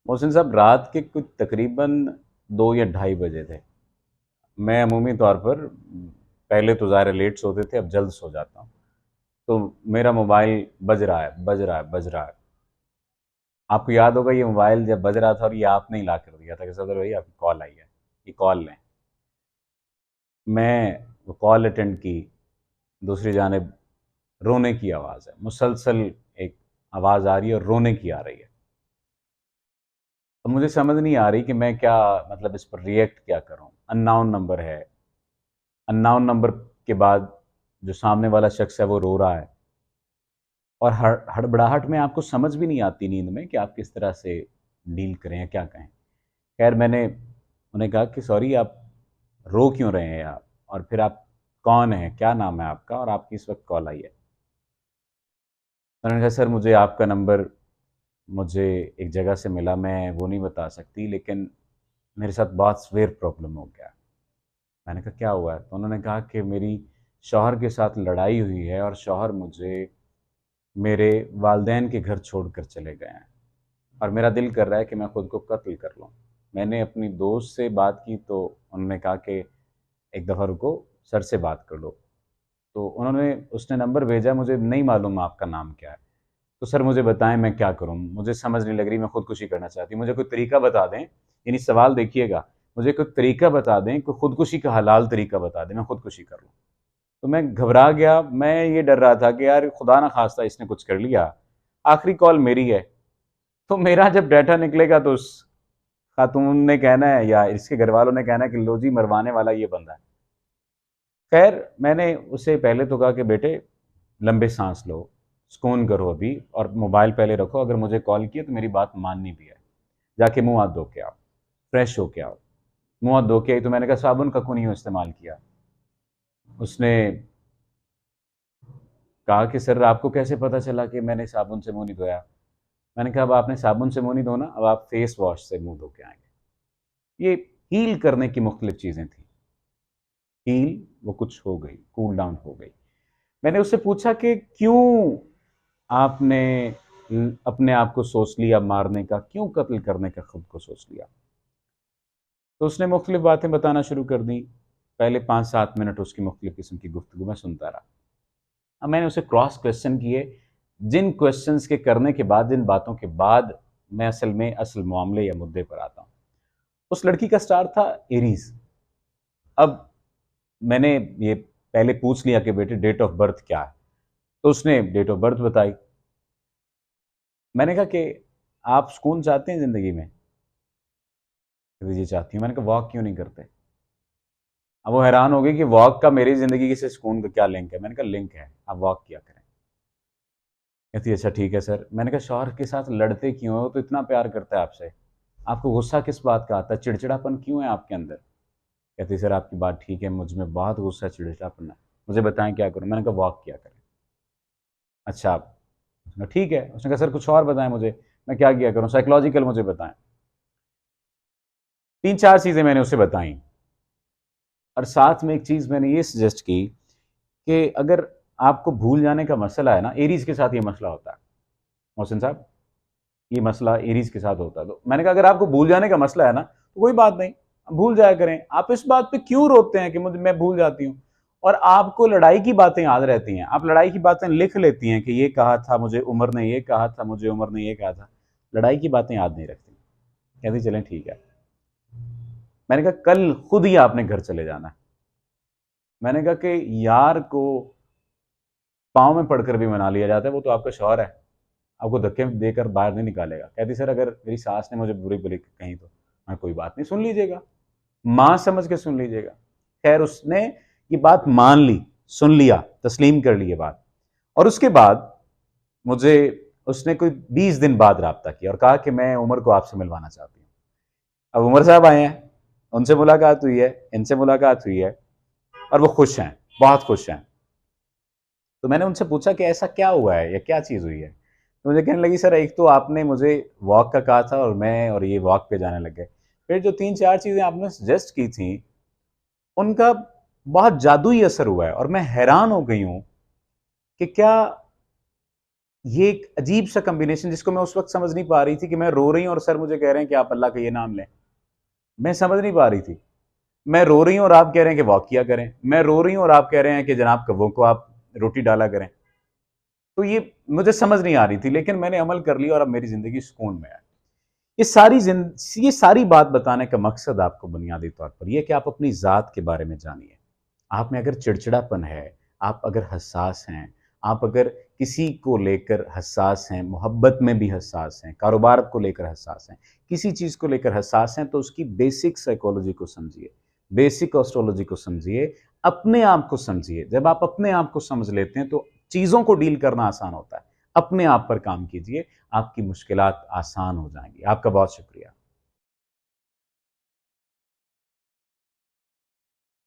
मोहसिन साहब, रात के कुछ तकरीबन 2 या ढाई बजे थे। मैं अमूमी तौर पर पहले तो ज़ाहिर है लेट सोते थे, अब जल्द सो जाता हूँ। तो मेरा मोबाइल बज रहा है, बज रहा है, बज रहा है। आपको याद होगा ये मोबाइल जब बज रहा था और ये आपने ही ला कर दिया था कि सदर भाई आपकी कॉल आई है, ये कॉल लें। मैं वो कॉल अटेंड की। दूसरी जानिब रोने की आवाज़ है, मुसलसल एक आवाज़ आ रही है और रोने की आ रही है। अब मुझे समझ नहीं आ रही कि मैं क्या, मतलब इस पर रिएक्ट क्या करूं। अननोन नंबर है। अननोन नंबर के बाद जो सामने वाला शख्स है वो रो रहा है, और हड़बड़ाहट में आपको समझ भी नहीं आती नींद में कि आप किस तरह से डील करें या क्या कहें। खैर, मैंने उन्हें कहा कि सॉरी, आप रो क्यों रहे हैं आप, और फिर आप कौन हैं, क्या नाम है आपका, और आपकी इस वक्त कॉल आई है। उन्होंने कहा सर, मुझे आपका नंबर मुझे एक जगह से मिला, मैं वो नहीं बता सकती, लेकिन मेरे साथ बहुत सीवियर प्रॉब्लम हो गया। मैंने कहा क्या हुआ है? तो उन्होंने कहा कि मेरी शौहर के साथ लड़ाई हुई है और शौहर मुझे मेरे वालदैन के घर छोड़कर चले गए हैं, और मेरा दिल कर रहा है कि मैं खुद को कत्ल कर लूँ। मैंने अपनी दोस्त से बात की तो उन्होंने कहा कि एक दफ़ा रुको, सर से बात कर लो। तो उन्होंने उसने नंबर भेजा, मुझे नहीं मालूम आपका नाम क्या है। तो सर मुझे बताएं मैं क्या करूं, मुझे समझ नहीं लग रही, मैं खुदकुशी करना चाहती हूँ, मुझे कोई तरीका बता दें। यानी सवाल देखिएगा, मुझे कोई तरीका बता दें, कोई खुदकुशी का हलाल तरीका बता दें, मैं खुदकुशी कर लूँ। तो मैं घबरा गया। मैं ये डर रहा था कि यार खुदा ना खास्ता इसने कुछ कर लिया, आखिरी कॉल मेरी है, तो मेरा जब डाटा निकलेगा तो उस खातून ने कहना है या इसके घर वालों ने कहना है कि लो जी, मरवाने वाला ये बंदा है। खैर, मैंने उसे पहले तो कहा कि बेटे लंबे सांस लो, सुकून करो अभी, और मोबाइल पहले रखो, अगर मुझे कॉल किया तो मेरी बात माननी भी है। जाके मुंह हाथ धो के आओ, फ्रेश हो के आओ। मुंह हाथ धो के आई तो मैंने कहा साबुन का क्यों नहीं इस्तेमाल किया। उसने कहा कि सर आपको कैसे पता चला कि मैंने साबुन से मुंह नहीं धोया। मैंने कहा अब आपने साबुन से मुंह नहीं धोना, अब आप फेस वॉश से मुंह धो के आएंगे। ये हील करने की मुख्तलिफ चीज़ें थी। हील वो कुछ हो गई, कूल डाउन हो गई। मैंने उससे पूछा कि क्यों आपने अपने आप को सोच लिया मारने का, क्यों कत्ल करने का खुद को सोच लिया। तो उसने मुख्तलिफ बातें बताना शुरू कर दी। पहले 5-7 मिनट उसकी मुख्तलिफ किस्म की गुफ्तगू में सुनता रहा। अब मैंने उसे क्रॉस क्वेश्चन किए, जिन क्वेश्चंस के करने के बाद, जिन बातों के बाद मैं असल मामले या मुद्दे पर आता हूँ। उस लड़की का स्टार था एरीज। अब मैंने ये पहले पूछ लिया कि बेटे डेट ऑफ बर्थ क्या है। तो उसने डेट ऑफ बर्थ बताई। मैंने कहा कि आप सुकून चाहते हैं ज़िंदगी में? कहती जी चाहती हूँ। मैंने कहा वॉक क्यों नहीं करते? अब वो हैरान हो गई कि वॉक का मेरी ज़िंदगी से सुकून का क्या लिंक है। मैंने कहा लिंक है, आप वॉक किया करें। कहती अच्छा ठीक है सर। मैंने कहा शौहर के साथ लड़ते क्यों हो, तो इतना प्यार करता है आपसे, आपको गुस्सा किस बात का आता है, चिड़चिड़ापन क्यों है आपके अंदर? कहती सर आपकी बात ठीक है, मुझ में बहुत गुस्सा चिड़चिड़ापन है, मुझे बताएं क्या करूं। मैंने कहा वॉक किया करें। अच्छा आप? उसने कहा ठीक है। उसने कहा सर कुछ और बताएं मुझे, मैं क्या किया करूं, साइकोलॉजिकल मुझे बताएं। 3-4 चीज़ें मैंने उसे बताई, और साथ में एक चीज़ मैंने ये सजेस्ट की कि अगर आपको भूल जाने का मसला है ना, एरीज के साथ ये मसला होता है मोहसिन साहब, ये मसला एरीज के साथ होता है। तो मैंने कहा अगर आपको भूल जाने का मसला है ना तो कोई बात नहीं, भूल जाया करें। आप इस बात पे क्यों रोते हैं कि मुझे, मैं भूल जाती हूँ, और आपको लड़ाई की बातें याद रहती हैं, आप लड़ाई की बातें लिख लेती हैं कि ये कहा था मुझे उमर ने, ये कहा था मुझे उमर ने, ये कहा था। लड़ाई की बातें याद नहीं रखती। कहती चलें ठीक है। मैंने कहा कल खुद ही आपने घर चले जाना है। मैंने कहा कि यार को पाँव में पड़कर भी मना लिया जाता है, वो तो आपका शौहर है, आपको धक्के देकर बाहर नहीं निकालेगा। कहती सर अगर मेरी सास ने मुझे बुरी बुरी कहीं तो मैं, कोई बात नहीं, सुन लीजिएगा, मां समझ के सुन लीजिएगा। खैर उसने ये बात मान ली, सुन लिया, तस्लीम कर ली ये बात। और उसके बाद मुझे उसने कोई 20 दिन बाद रब्ता किया और कहा कि मैं उमर को आपसे मिलवाना चाहती हूँ। अब उमर साहब आए हैं, उनसे मुलाकात हुई है, इनसे मुलाकात हुई है, और वो खुश हैं, बहुत खुश हैं। तो मैंने उनसे पूछा कि ऐसा क्या हुआ है या क्या चीज़ हुई है। तो मुझे कहने लगी सर एक तो आपने मुझे वॉक का कहा था और मैं और ये वॉक पे जाने लग गए। फिर जो 3-4 चीज़ें आपने सजेस्ट की थी उनका बहुत जादुई असर हुआ है, और मैं हैरान हो गई हूँ कि क्या ये एक अजीब सा कॉम्बिनेशन जिसको मैं उस वक्त समझ नहीं पा रही थी कि मैं रो रही हूँ और सर मुझे कह रहे हैं कि आप अल्लाह का ये नाम लें। मैं समझ नहीं पा रही थी। मैं रो रही हूँ और आप कह रहे हैं कि वॉक किया करें। मैं रो रही हूँ और आप कह रहे हैं कि जनाब कब्बों को आप रोटी डाला करें। तो ये मुझे समझ नहीं आ रही थी, लेकिन मैंने अमल कर लिया और अब मेरी ज़िंदगी सुकून में है। ये सारी बात बताने का मकसद आपको बुनियादी तौर पर ये है कि आप अपनी ज़ात के बारे में जानिए। आप में अगर चिड़चिड़ापन है, आप अगर हसास हैं, आप अगर किसी को लेकर हसास हैं, मोहब्बत में भी हसास हैं, कारोबार को लेकर हसास हैं, किसी चीज़ को लेकर हसास हैं, तो उसकी बेसिक साइकोलॉजी को समझिए, बेसिक एस्ट्रोलॉजी को समझिए, अपने आप को समझिए। जब आप अपने आप को समझ लेते हैं, तो चीज़ों को डील करना आसान होता है। अपने आप पर काम कीजिए, आपकी मुश्किलात आसान हो जाएँगी। आपका बहुत शुक्रिया।